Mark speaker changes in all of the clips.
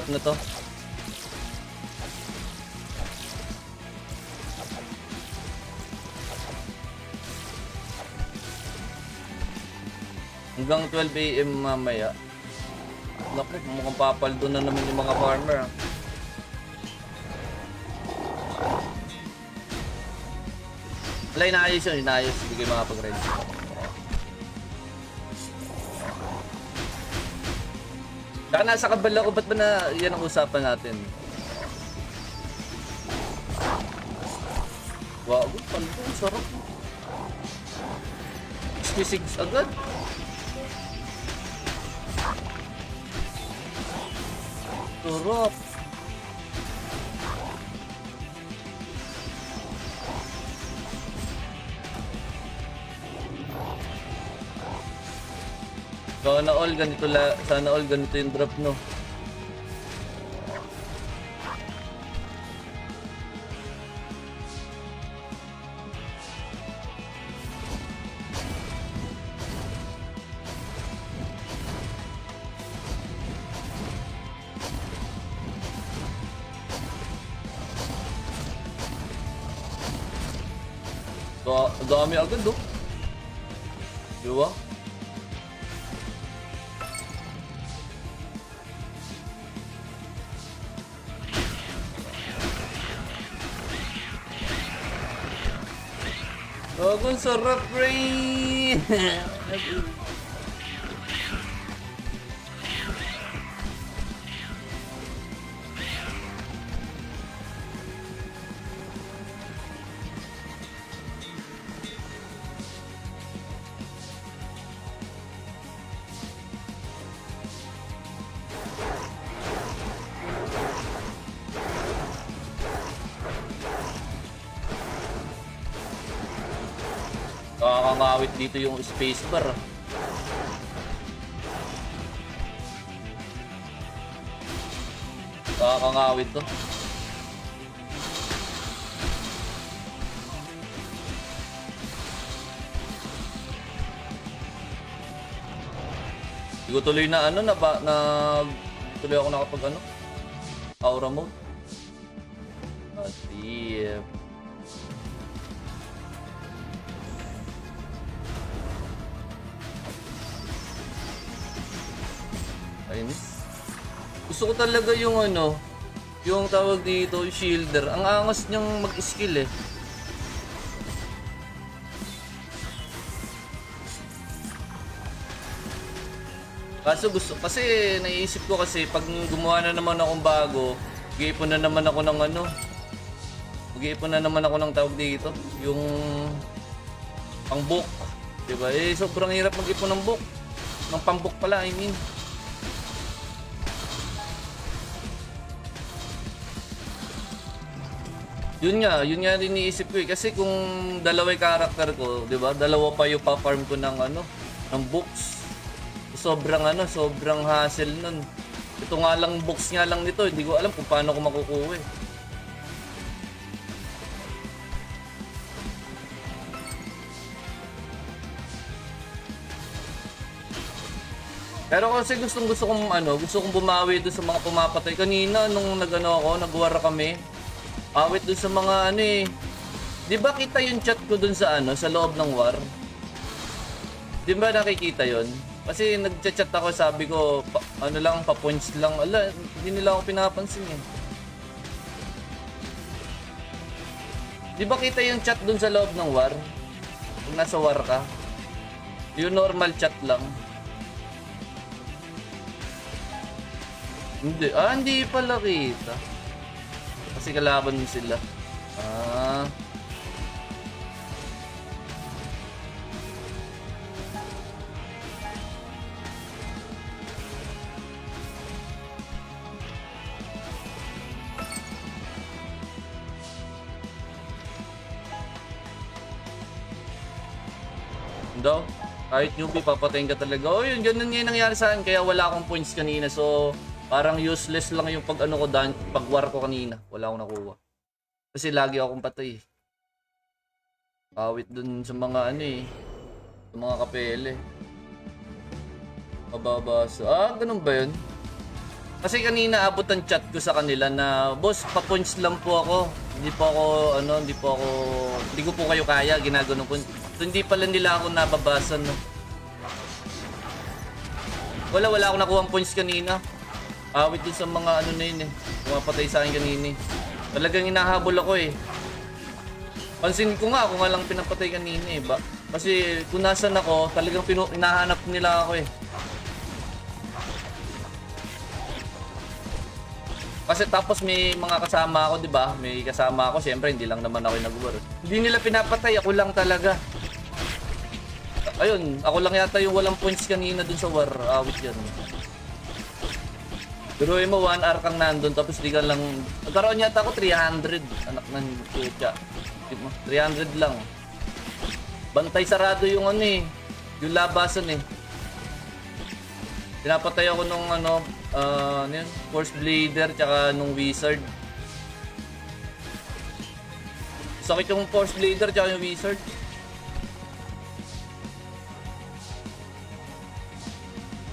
Speaker 1: drop na to. Hanggang 12 AM mamaya. Naku, mukhang papaldo na naman yung mga farmer. Wala, inaayos yun, inaayos. Hindi kayo makapag-ready. Saka nasa kabala ko, ba't ba na yan ang usapan natin? Wow, paldo, sarap. 66 agad. Sarap. Sana all ganito yung drop, no. Dami agad, oh. Diba? Ang sarap, Ray! Kakangawit dito yung spacebar. Kakangawit to. Hindi ko tuloy na tuloy ako nakapag aura mode. Damn. Gusto ko talaga yung yung tawag dito, shielder. Ang angas niyang mag-skill eh. Kasi naiisip ko kasi pag gumawa na naman akong bago, mag-iipon na naman ako ng mag-iipon na naman ako ng tawag dito, yung pang-book. Diba? Sobrang hirap mag-ipon ng book. Ng pang-book pala, I mean. Yun nga din iniisip ko eh. Kasi kung dalawa yung character ko, 'di ba? Dalawa pa yung pa-farm ko ng ng books. Sobrang hassle nun. Ito nga lang books nga lang nito, hindi ko alam kung paano ko makukuha eh. Pero kasi gusto kong bumawi doon sa mga pumapatay kanina nung nag-war kami. Awit dun sa mga Di ba kita yung chat ko dun sa sa loob ng war? Di ba nakikita yon? Kasi nagchat-chat ako, sabi ko, pa-points lang. Ala, hindi nila ako pinapansin eh. Di ba kita yung chat dun sa loob ng war? Kung nasa war ka? Yung normal chat lang. Hindi pala kita. Kasi kalaban mo sila. Daw, kahit newbie papatayin ka talaga. Oh, yun, ganun nga yung nangyari sa akin. Kaya wala akong points kanina. So, parang useless lang yung pag-war ko kanina. Wala akong nakuha. Kasi lagi akong patay. Awit dun sa mga sa mga kapele. Mababasa. Ganun ba yun? Kasi kanina abot ang chat ko sa kanila na, boss, pa-points lang po ako. Hindi ko po kayo kaya, ginaganon ko. So, hindi pala nila ako nababasa, no. Wala ako nakuha points kanina. Awit din sa mga ano na yun eh. Pumapatay sa akin kanina eh. Talagang hinahabol ako eh. Pansin ko nga, ako nga lang pinapatay kanina eh. Kasi kung nasan ako, talagang hinahanap nila ako eh. Kasi tapos may mga kasama ako, 'di ba? May kasama ako, syempre hindi lang naman ako nag-war. Hindi nila pinapatay, ako lang talaga. Ayun, ako lang yata yung walang points kanina dun sa war. Awit 'yan. Pero mo 1 hour kang nandun tapos di ka lang nagkaroon yata ako 300, anak ng pucha. 300 lang. Bantay sarado yung ano eh, yung labasan eh. Pinapatay ako nung ano yun, Force Blader tsaka nung Wizard. Sakit yung Force Blader tsaka yung Wizard.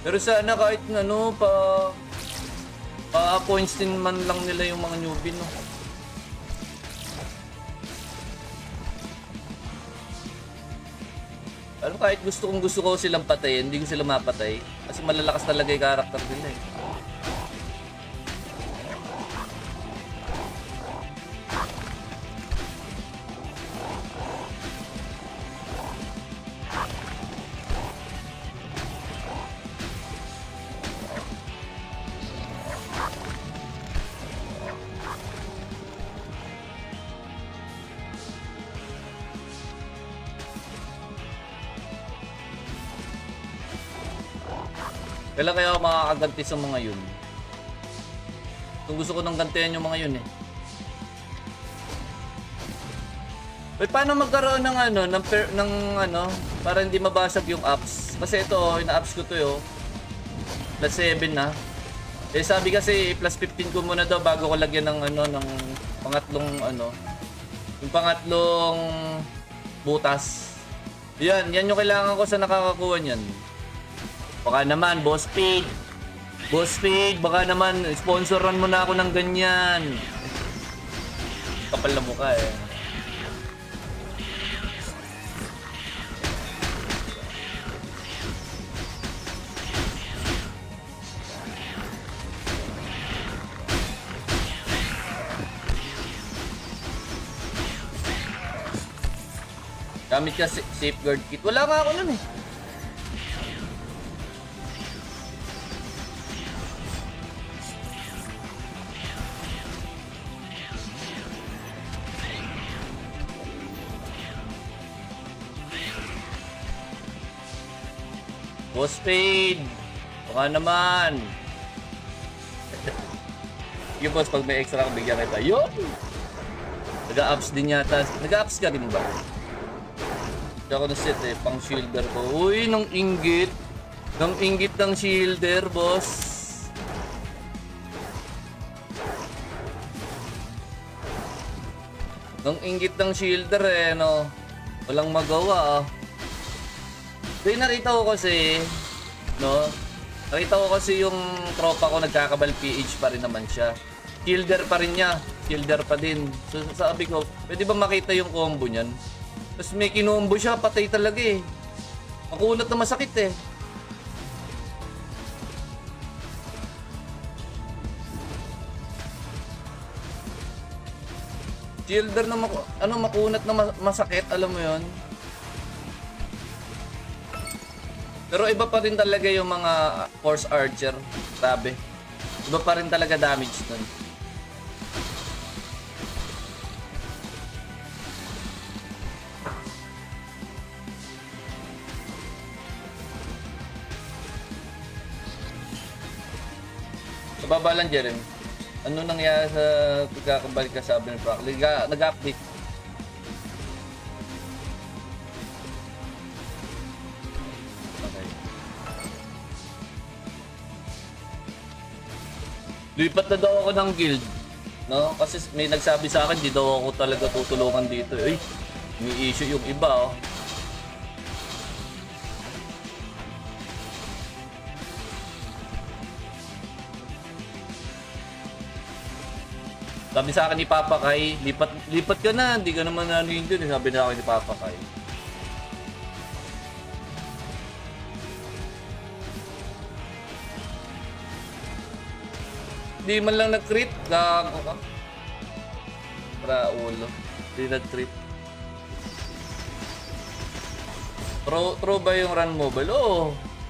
Speaker 1: Pero sana kahit ano points din man lang nila yung mga newbie, no. Pero kahit gusto ko silang patayin, hindi ko sila mapatay. Kasi malalakas talaga yung karakter nila eh. Kailan kaya ako makakaganti sa mga yun? Kung gusto ko nang gantihan yung mga yun eh. Paano magkaroon ng para hindi mabasag yung apps? Kasi ito, ina-apps ko to yo. Plus 7 na. Eh sabi kasi plus 15 ko muna daw bago ko lagyan ng ng pangatlong yung pangatlong butas. Yan yung kailangan ko sa nakakakuha niyan. Baka naman, Boss Pig, baka naman, sponsoran mo na ako ng ganyan. Kapal na mukha eh. Gamit ka safeguard kit. Wala nga ako nun eh. Boss Fade, baka naman. Yung boss, pag may extra kang bigyan kita. Yun! Nag-ups din yata. Nag-ups ka rin ba? Hindi ako na-set eh, pang shielder ko. Uy, nang inggit. Nang inggit ng shielder, boss. Nang inggit ng shielder eh, no. Walang magawa ah. Dahil nakita ko kasi, no? Nakita ko kasi yung tropa ko nagkakabal PH pa rin naman siya. Shielder pa rin niya. Shielder pa din. So sabi ko, pwede ba makita yung combo niyan? Tapos may kinombo siya, patay talaga eh. Makunat na masakit eh. Shielder na makunat na masakit, alam mo yon. Pero iba pa rin talaga yung mga Force Archer, grabe. Iba pa rin talaga damage nun. Sa baba lang, Jeremy. Ano nangyari sa pagkakabalik ka sa Abner Frank? Nag-update. Lipat na daw ako ng guild, no? Kasi may nagsabi sa akin, di daw ako talaga tutulungan dito. Ay, may issue yung iba, oh. Sabi sa akin ni Papa Kai, lipat ka na, hindi ka naman ano yun dun. Sabi na akin ni Papa Kai. Hindi man lang nag-crit. Gago ka. Para ulo. Hindi nag-crit. Pro ba yung run mobile? Oo.